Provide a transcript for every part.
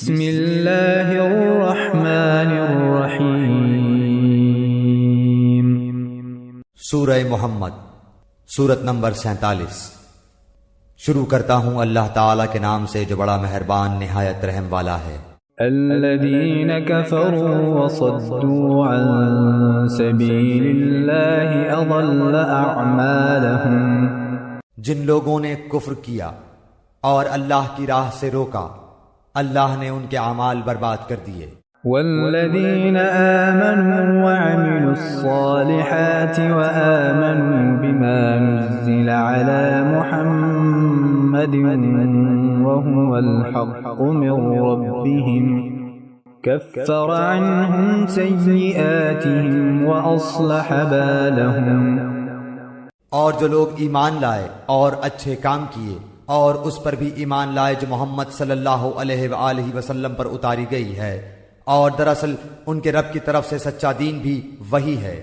بسم اللہ الرحمن الرحیم۔ سورہ محمد، سورت نمبر 47۔ شروع کرتا ہوں اللہ تعالیٰ کے نام سے جو بڑا مہربان نہایت رحم والا ہے۔ الذین کفروا وصدوا عن سبیل اللہ اضل اعمالہم، جن لوگوں نے کفر کیا اور اللہ کی راہ سے روکا، اللہ نے ان کے اعمال برباد کر دیے۔ والذین آمنوا وعملوا الصالحات وآمنوا بما نزل على محمد وهو الحق من ربهم كفر عنهم سیئاتهم وأصلح بالهم۔ اور جو لوگ ایمان لائے اور اچھے کام کیے اور اس پر بھی ایمان لائے جو محمد صلی اللہ علیہ وآلہ وسلم پر اتاری گئی ہے، اور دراصل ان کے رب کی طرف سے سچا دین بھی وہی ہے،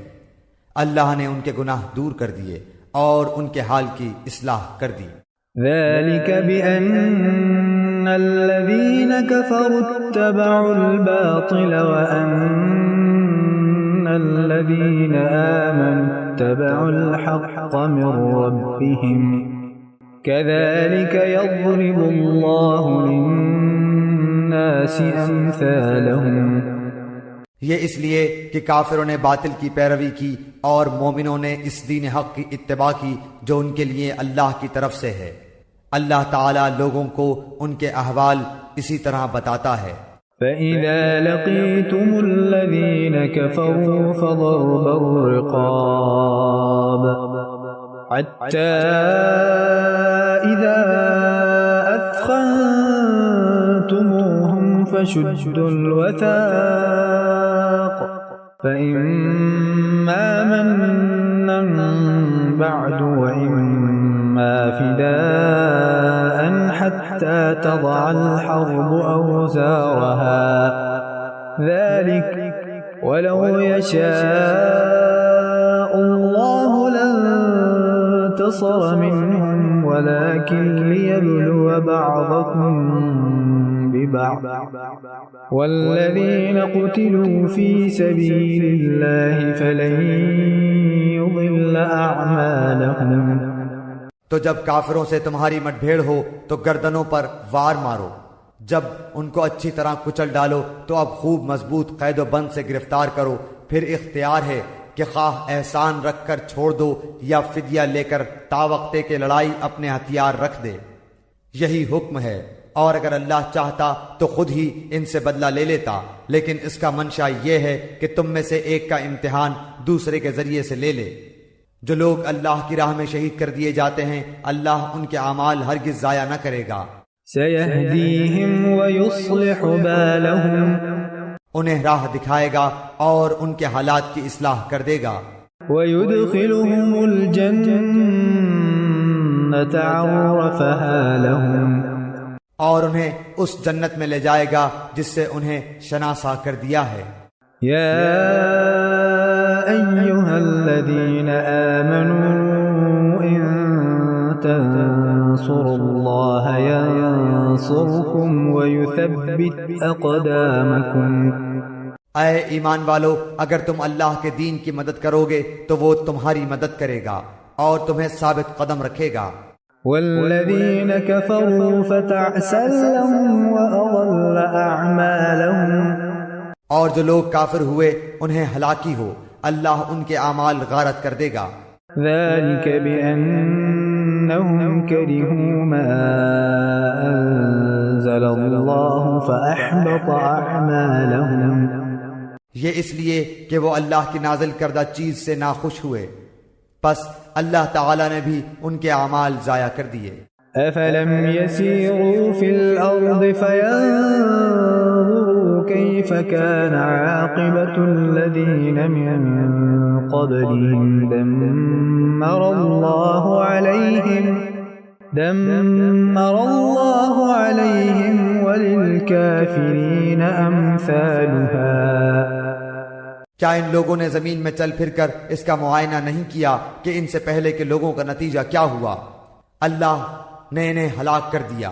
اللہ نے ان کے گناہ دور کر دیے اور ان کے حال کی اصلاح کر دی۔ ذلك بأن الذين كفروا اتبعوا الباطل وأن الذين آمنوا اتبعوا الحق من ربهم كذلك يضرب الله للناس أمثالهم۔ یہ اس لیے کہ کافروں نے باطل کی پیروی کی اور مومنوں نے اس دین حق کی اتباع کی جو ان کے لیے اللہ کی طرف سے ہے۔ اللہ تعالیٰ لوگوں کو ان کے احوال اسی طرح بتاتا ہے۔ فَإِذَا لَقِيتُمُ الَّذِينَ كَفَرُوا فَضَرْبَ الرِّقَابِ حَتَّى إِذَا أَثْخَنْتُمُوهُمْ فَشُدُّوا الْوَثَاقَ فَإِمَّا مَنًّا بَعْدُ وَإِمَّا فِدَاءً حَتَّى تَضَعَ الْحَرْبُ أَوْزَارَهَا ذَلِكَ وَلَوْ يَشَاءُ اللَّهُ لَانتَصَرَ مِنْهُمْ وَلَكِنْ لِيَبْلُوَ بَعْضَكُمْ بِبَعْضٍ وَالَّذِينَ قُتِلُوا فِي سَبِيلِ اللَّهِ فَلَنْ يُضِلَّ أَعْمَالَهُمْ۔ تو جب کافروں سے تمہاری مٹ بھیڑ ہو تو گردنوں پر وار مارو، جب ان کو اچھی طرح کچل ڈالو تو اب خوب مضبوط قید و بند سے گرفتار کرو، پھر اختیار ہے کہ خواہ احسان رکھ کر چھوڑ دو یا فدیہ لے کر تا وقتے کے لڑائی اپنے ہتھیار رکھ دے، یہی حکم ہے۔ اور اگر اللہ چاہتا تو خود ہی ان سے بدلہ لے لیتا، لیکن اس کا منشا یہ ہے کہ تم میں سے ایک کا امتحان دوسرے کے ذریعے سے لے لے۔ جو لوگ اللہ کی راہ میں شہید کر دیے جاتے ہیں اللہ ان کے اعمال ہرگز ضائع نہ کرے گا۔ سَيَهْدِيهِمْ وَيُصْلِحُ بَالَهُمْ، انہیں راہ دکھائے گا اور ان کے حالات کی اصلاح کر دے گا۔ وَيُدْخِلُهُمُ الْجَنَّةَ عَرَّفَهَا لَهُمْ، اور انہیں اس جنت میں لے جائے گا جس سے انہیں شناسا کر دیا ہے۔ يا أيها الذين آمنوا إن تنصروا الله ينصركم ويثبت أقدامكم۔ اے ایمان والو، اگر تم اللہ کے دین کی مدد کرو گے تو وہ تمہاری مدد کرے گا اور تمہیں ثابت قدم رکھے گا۔ والذين كفروا فتعسا لهم وأضل أعمالهم، اور جو لوگ کافر ہوئے انہیں ہلاکی ہو، اللہ ان کے اعمال غارت کر دے گا۔ ذلك بأنهم كرهوا ما أنزل الله فأحبط أعمالهم، یہ اس لیے کہ وہ اللہ کی نازل کردہ چیز سے ناخوش ہوئے، پس اللہ تعالی نے بھی ان کے اعمال ضائع کر دیے۔ أفلم يسيروا في الأرض فينظروا كيف كان عاقبة الذين من قبلهم دمر الله عليهم وللكافرين أمثالها۔ کیا ان لوگوں نے زمین میں چل پھر کر اس کا معائنہ نہیں کیا کہ ان سے پہلے کے لوگوں کا نتیجہ کیا ہوا؟ اللہ نے انہیں ہلاک کر دیا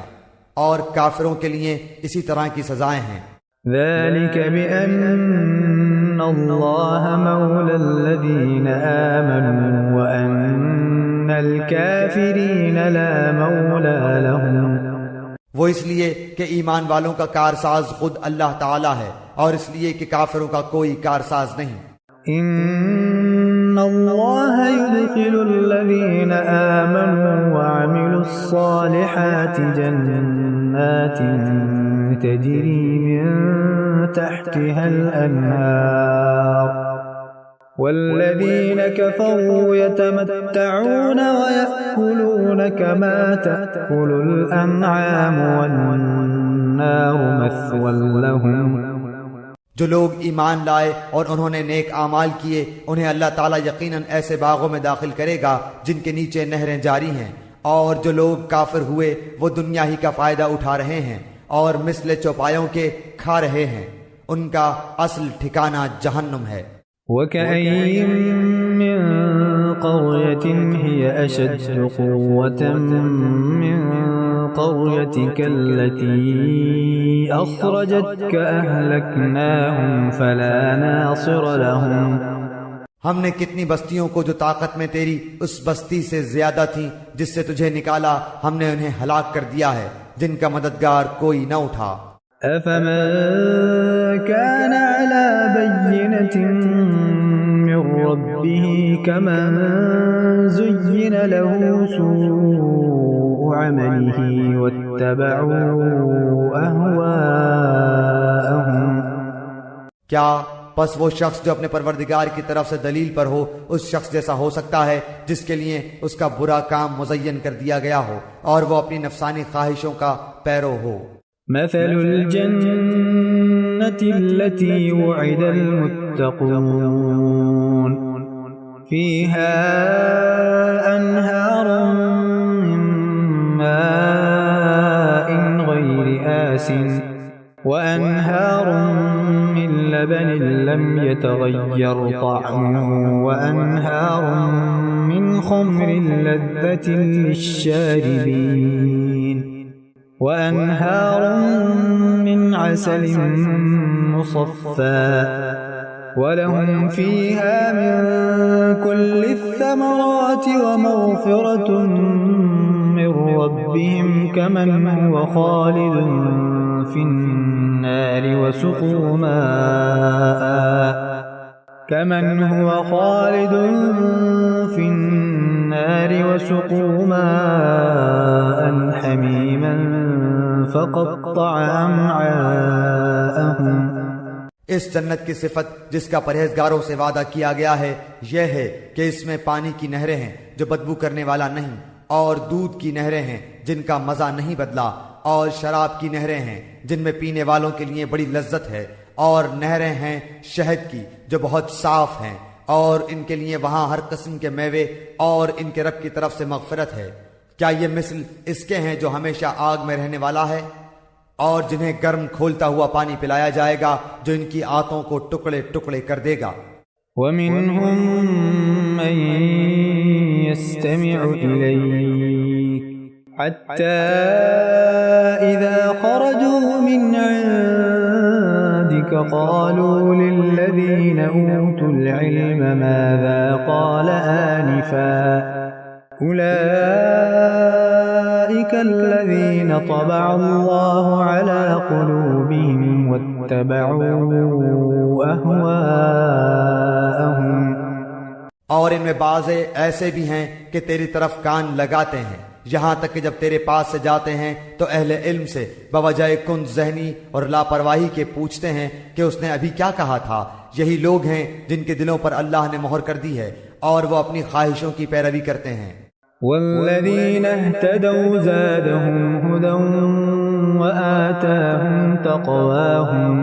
اور کافروں کے لیے اسی طرح کی سزائیں ہیں۔ ذلك بأن الله مولى الذين آمنوا وأن الكافرين لا مولى لهم۔ وہ اس لیے کہ ایمان والوں کا کارساز خود اللہ تعالی ہے، اور اس لیے کہ کافروں کا کوئی کارساز نہیں۔ ان اللہ يدخل الذين آمنوا وعملوا الصالحات جنات تجري من تحتها الأنهار والذين كفروا يتمتعون ويأكلون كما تأكل الأنعام والنار مثوى لهم۔ جو لوگ ایمان لائے اور انہوں نے نیک اعمال کیے، انہیں اللہ تعالیٰ یقیناً ایسے باغوں میں داخل کرے گا جن کے نیچے نہریں جاری ہیں، اور جو لوگ کافر ہوئے وہ دنیا ہی کا فائدہ اٹھا رہے ہیں اور مثل چوپایوں کے کھا رہے ہیں، ان کا اصل ٹھکانہ جہنم ہے۔ وَكَأَيٍّ مِّن قَرْيَةٍ هِيَ أَشَدُّ قُوَّةً مِّن قَرْيَتِكَ الَّتِي أَخْرَجَتْكَ أَهْلَكْنَاهُمْ فَلَا نَاصِرَ لَهُمْ۔ ہم نے کتنی بستیوں کو جو طاقت میں تیری اس بستی سے زیادہ تھیں جس سے تجھے نکالا، ہم نے انہیں ہلاک کر دیا ہے، جن کا مددگار کوئی نہ اٹھا۔ أَفَمَن كَانَ عَلَى بَيِّنَةٍ مِّن رَّبِّهِ كَمَن زُيِّنَ لَهُ سُوءُ عَمَلِهِ وَاتَّبَعُوا أَهْوَاءَهُمْ۔ کیا پس وہ شخص جو اپنے پروردگار کی طرف سے دلیل پر ہو اس شخص جیسا ہو سکتا ہے جس کے لیے اس کا برا کام مزین کر دیا گیا ہو اور وہ اپنی نفسانی خواہشوں کا پیرو ہو؟ مثل الجنة التي وعد المتقون فيها أنهار من ماء غير آسن وأنهار من لبن لم يتغير طعمه وأنهار من خمر لذة للشاربين وأنهار من عسل مصفى ولهم فيها من كل الثمرات ومغفرة من ربهم كمن هو خالد في النار وسقوا ماء حميما فقطع أمعاءهم۔ اس جنت کی صفت جس کا پرہیزگاروں سے وعدہ کیا گیا ہے یہ ہے کہ اس میں پانی کی نہریں ہیں جو بدبو کرنے والا نہیں، اور دودھ کی نہریں ہیں جن کا مزہ نہیں بدلا، اور شراب کی نہریں ہیں جن میں پینے والوں کے لیے بڑی لذت ہے، اور نہریں ہیں شہد کی جو بہت صاف ہیں، اور ان کے لیے وہاں ہر قسم کے میوے اور ان کے رب کی طرف سے مغفرت ہے۔ کیا یہ مثل اس کے ہیں جو ہمیشہ آگ میں رہنے والا ہے اور جنہیں گرم کھولتا ہوا پانی پلایا جائے گا جو ان کی آنتوں کو ٹکڑے ٹکڑے کر دے گا۔ وَمِنْهُمْ مَنْ يَسْتَمِعُ إِلَيْكَ حَتَّى إِذَا خَرَجُوا مِنْ عِنْدِكَ قَالُوا لِلَّذِينَ أُوتُوا الْعِلْمَ مَاذَا قَالَ آنِفًا أُولَئِكَ الَّذِينَ طَبَعَ اللَّهُ عَلَى قُلُوبِهِمْ وَاتَّبَعُوا أَهْوَاءَهُمْ۔ اور ان میں بعض ایسے بھی ہیں کہ تیری طرف کان لگاتے ہیں، یہاں تک کہ جب تیرے پاس سے جاتے ہیں تو اہل علم سے بوجہ کند ذہنی اور لاپرواہی کے پوچھتے ہیں کہ اس نے ابھی کیا کہا تھا۔ یہی لوگ ہیں جن کے دلوں پر اللہ نے مہر کر دی ہے اور وہ اپنی خواہشوں کی پیروی کرتے ہیں۔ والذین اہتدوا زادہم ہدی وآتاہم تقواہم۔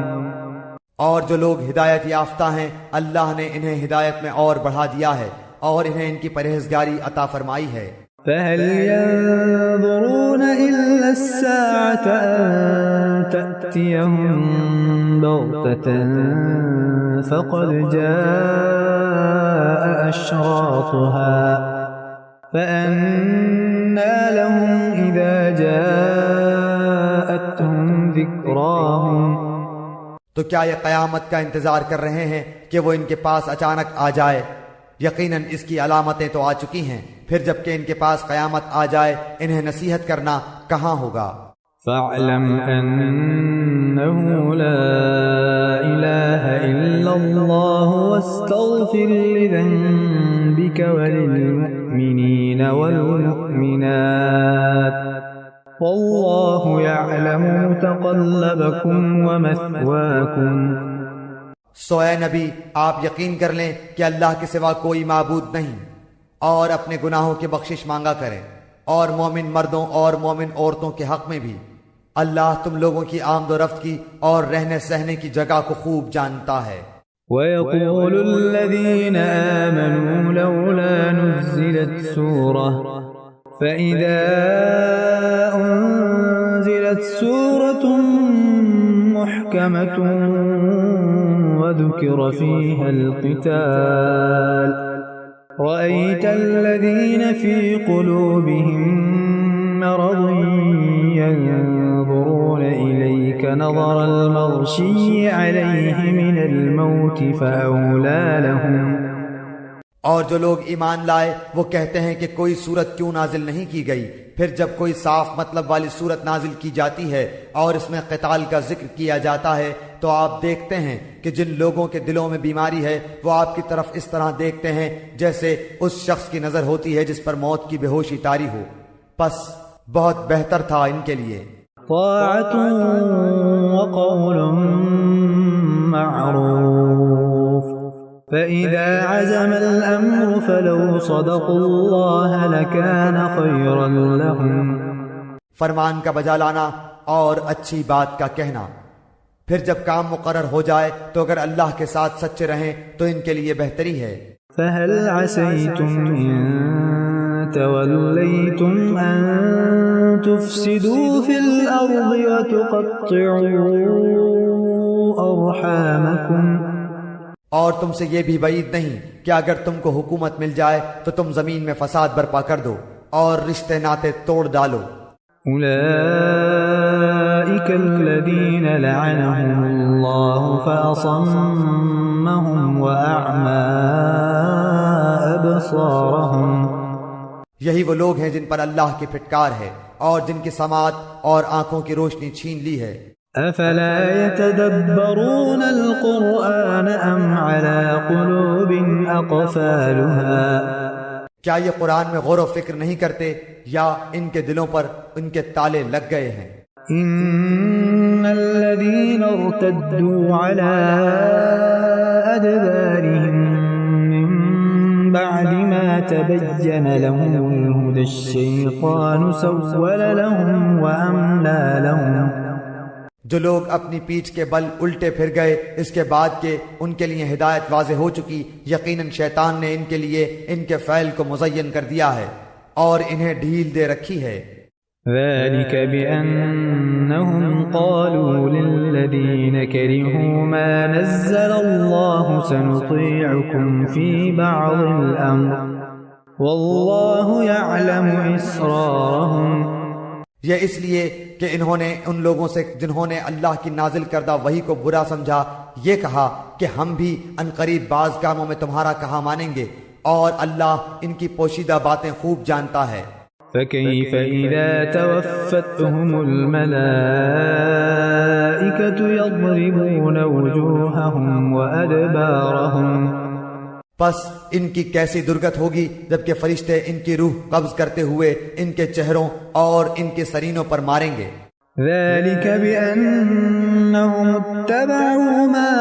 اور جو لوگ ہدایت یافتہ ہیں اللہ نے انہیں ہدایت میں اور بڑھا دیا ہے اور انہیں ان کی پرہیزگاری عطا فرمائی ہے۔ فهل ينظرون إلا الساعة أن تأتيهم بغتة فقد جاء أشراطها فأنى لهم إذا جاءتهم جاءتهم ذكراهم تو کیا یہ قیامت کا انتظار کر رہے ہیں کہ وہ ان کے پاس اچانک آ جائے؟ یقیناً اس کی علامتیں تو آ چکی ہیں، پھر جب کہ ان کے پاس قیامت آ جائے انہیں نصیحت کرنا کہاں ہوگا؟ فاعلم أنه لا إله إلا الله واستغفر لذنبك وللمؤمنين والمؤمنات والله يعلم متقلبكم ومثواكم۔ سو اے نبی آپ یقین کر لیں کہ اللہ کے سوا کوئی معبود نہیں، اور اپنے گناہوں کی بخشش مانگا کریں، اور مومن مردوں اور مومن عورتوں کے حق میں بھی اللہ تم لوگوں کی آمد و رفت کی اور رہنے سہنے کی جگہ کو خوب جانتا ہے۔ ويقول الذين آمنوا لولا نزلت سورة فإذا أنزلت سورة محكمة وذكر فيها القتال رأيت الذين في قلوبهم مرض ينظرون إليك نظر المغشي عليه من الموت فأولى لهم۔ اور جو لوگ ایمان لائے وہ کہتے ہیں کہ کوئی صورت کیوں نازل نہیں کی گئی، پھر جب کوئی صاف مطلب والی صورت نازل کی جاتی ہے اور اس میں قتال کا ذکر کیا جاتا ہے تو آپ دیکھتے ہیں کہ جن لوگوں کے دلوں میں بیماری ہے وہ آپ کی طرف اس طرح دیکھتے ہیں جیسے اس شخص کی نظر ہوتی ہے جس پر موت کی بے ہوشی طاری ہو، پس بہت بہتر تھا ان کے لیے طاعة وقول معروف فإذا عزم الأمر فلو صدقوا الله لكان خيرا لهم۔ فرمان کا بجا لانا اور اچھی بات کا کہنا، پھر جب کام مقرر ہو جائے تو اگر اللہ کے ساتھ سچے رہیں تو ان کے لیے بہتری ہے۔ فهل عسيتم إن توليتم أن تفسدوا في الأرض وتقطعوا أرحامكم۔ اور تم سے یہ بھی بعید نہیں کہ اگر تم کو حکومت مل جائے تو تم زمین میں فساد برپا کر دو اور رشتے ناتے توڑ ڈالو۔ أولئك الذين لعنهم الله فأصمهم وأعمى أبصارهم۔ یہی وہ لوگ ہیں جن پر اللہ کی پھٹکار ہے اور جن کی سماعت اور آنکھوں کی روشنی چھین لی ہے۔ أفلا يتدبرون القرآن أم على قلوب أقفالها۔ کیا یہ قرآن میں غور و فکر نہیں کرتے یا ان کے دلوں پر ان کے تالے لگ گئے ہیں؟ إن الذين ارتدوا على أدبارهم من بعد ما تبين لهم الهدى الشيطان سول لهم وأملى لهم۔ جو لوگ اپنی پیٹھ کے بل الٹے پھر گئے اس کے بعد کہ ان کے لیے ہدایت واضح ہو چکی، یقیناً شیطان نے ان کے لیے ان کے فعل کو مزین کر دیا ہے اور انہیں ڈھیل دے رکھی ہے۔ ذلك بأنهم قالوا للذين كرهوا ما نزل الله سنطيعكم في بعض الأمر والله يعلم إسرارهم۔ یہ اس لیے کہ انہوں نے ان لوگوں سے جنہوں نے اللہ کی نازل کردہ وحی کو برا سمجھا یہ کہا کہ ہم بھی عنقریب بعض کاموں میں تمہارا کہا مانیں گے، اور اللہ ان کی پوشیدہ باتیں خوب جانتا ہے۔ فكيف إذا توفتهم الملائكة يضربون وجوههم وأدبارهم۔ پس ان کی کیسی درگت ہوگی جبکہ فرشتے ان کی روح قبض کرتے ہوئے ان کے چہروں اور ان کے سرینوں پر ماریں گے۔ ذلك بأنهم اتبعوا ما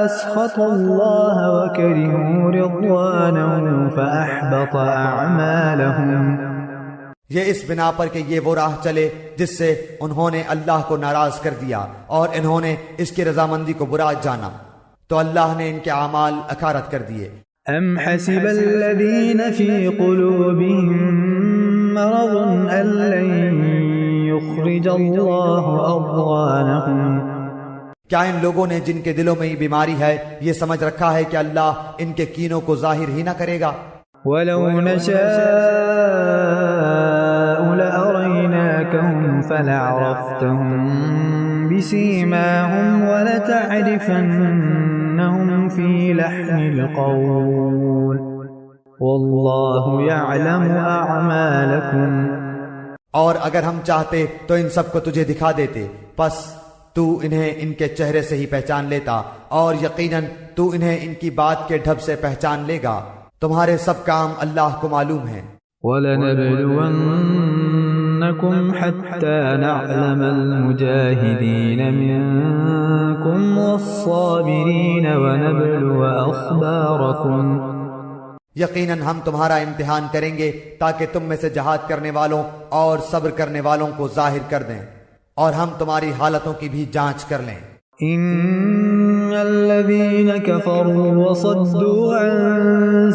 أسخط الله وكرهوا رضوانه فأحبط أعمالهم۔ یہ اس بنا پر کہ یہ وہ راہ چلے جس سے انہوں نے اللہ کو ناراض کر دیا اور انہوں نے اس کی رضامندی کو برا جانا تو اللہ نے ان کے اعمال اکارت کر دیے۔ أم حسب الذين في قلوبهم مرض أن لن يخرج الله أضغانهم۔ کیا ان لوگوں نے جن کے دلوں میں یہ بیماری ہے یہ سمجھ رکھا ہے کہ اللہ ان کے کینوں کو ظاہر ہی نہ کرے گا؟ ولو نشاء لأريناكهم فلعرفتهم بسيماهم ولتعرفنهم في لحن القول والله يعلم أعمالكم. اور اگر ہم چاہتے تو ان سب کو تجھے دکھا دیتے، پس تو انہیں ان کے چہرے سے ہی پہچان لیتا، اور یقیناً تو انہیں ان کی بات کے ڈھب سے پہچان لے گا. تمہارے سب کام اللہ کو معلوم ہیں. وَلَنَبْلُوَنَّكُمْ حَتَّى نَعْلَمَ الْمُجَاهِدِينَ مِنكُمْ وَالصَّابِرِينَ وَنَبْلُوَ أَخْبَارَكُمْ. یقیناً ہم تمہارا امتحان کریں گے تاکہ تم میں سے جہاد کرنے والوں اور صبر کرنے والوں کو ظاہر کر دیں، اور ہم تمہاری حالتوں کی بھی جانچ کر لیں. إن الذين كفروا وصدوا عن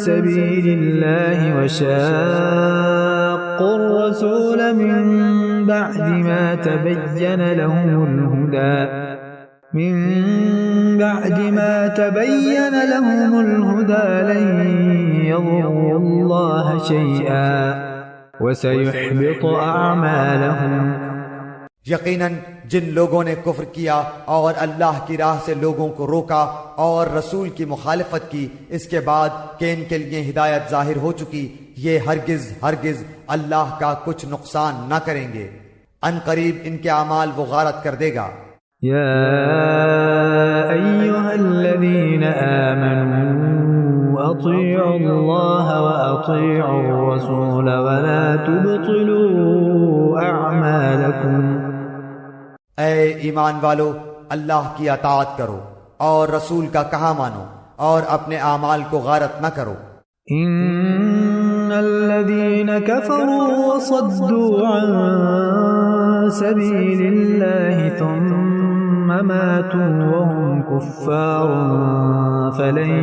سبيل الله وشاقوا الرسول من بعد ما تبين لهم الهدى لن يضروا الله شيئا وسيحبط أعمالهم. یقیناً جن لوگوں نے کفر کیا اور اللہ کی راہ سے لوگوں کو روکا اور رسول کی مخالفت کی اس کے بعد کہ ان کے لیے ہدایت ظاہر ہو چکی، یہ ہرگز اللہ کا کچھ نقصان نہ کریں گے. ان قریب ان کے اعمال وہ غارت کر دے گا. يا أيها الذين آمنوا أطيعوا الله وأطيعوا الرسول ولا تبطلوا أعمالكم. اے ایمان والو، اللہ کی اطاعت کرو اور رسول کا کہا مانو اور اپنے اعمال کو غارت نہ کرو. ان الذين كفروا وصدوا عن سبيل الله ثم ماتوا وهم كفار فلن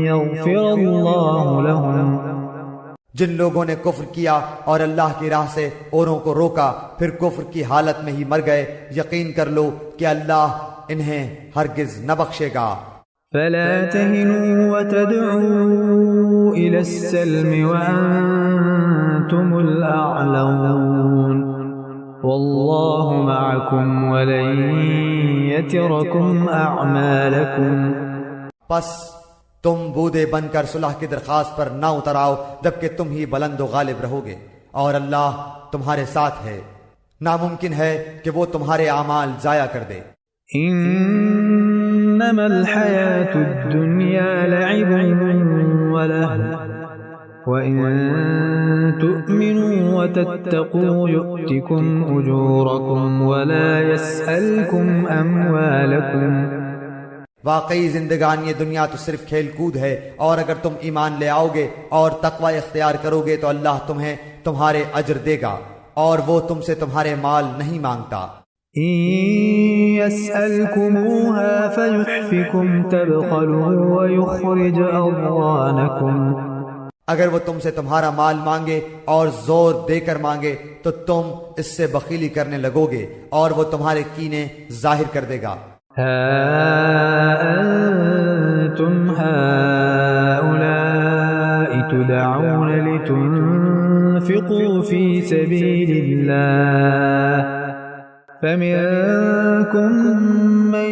يغفر الله لهم. جن لوگوں نے کفر کیا اور اللہ کی راہ سے اوروں کو روکا پھر کفر کی حالت میں ہی مر گئے، یقین کر لو کہ اللہ انہیں ہرگز نہ بخشے گا. فلا تهنوا وتدعوا إلى السلم وأنتم الأعلون والله معكم ولن يتركم أعمالكم. پس تم بودے بن کر صلح کی درخواست پر نہ اتر آؤ جبکہ تم ہی بلند و غالب رہو گے، اور اللہ تمہارے ساتھ ہے. ناممکن ہے کہ وہ تمہارے اعمال ضائع کر دے. انما الحياة الدنيا لعب ولهو وإن تؤمنوا وتتقوا يؤتكم أجوركم ولا يسألكم أموالكم. واقعی زندگانی دنیا تو صرف کھیل کود ہے، اور اگر تم ایمان لے آؤ گے اور تقوی اختیار کرو گے تو اللہ تمہیں تمہارے اجر دے گا، اور وہ تم سے تمہارے مال نہیں مانگتا. إن يسألكموها فيحفكم تبخلوا ويخرج أضغانكم. اگر وہ تم سے تمہارا مال مانگے اور زور دے کر مانگے تو تم اس سے بخیلی کرنے لگو گے، اور وہ تمہارے کینے ظاہر کر دے گا. ها أنتم هؤلاء تدعون لتنفقوا في سبيل الله فمنكم من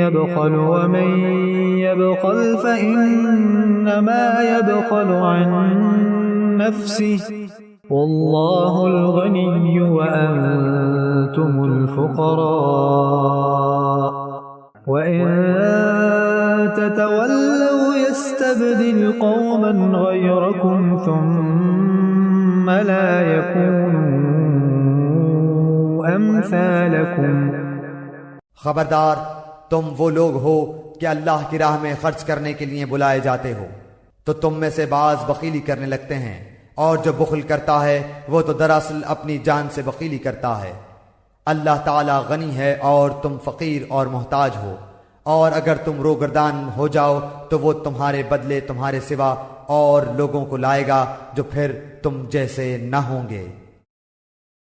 يبخل ومن يبخل فإنما يبخل عن نفسه والله الغني وأنتم الفقراء وإن تتولوا يستبدل قوما غيركم ثم لا يكونوا أمثالكم. خبردار، تم وہ لوگ ہو کہ اللہ کی راہ میں خرچ کرنے کے لیے بلائے جاتے ہو تو تم میں سے بعض بخیلی کرنے لگتے ہیں، اور جو بخل کرتا ہے وہ تو دراصل اپنی جان سے بخیلی کرتا ہے. اللہ تعالیٰ غنی ہے اور تم فقیر اور محتاج ہو، اور اگر تم روگردان ہو جاؤ تو وہ تمہارے بدلے تمہارے سوا اور لوگوں کو لائے گا جو پھر تم جیسے نہ ہوں گے.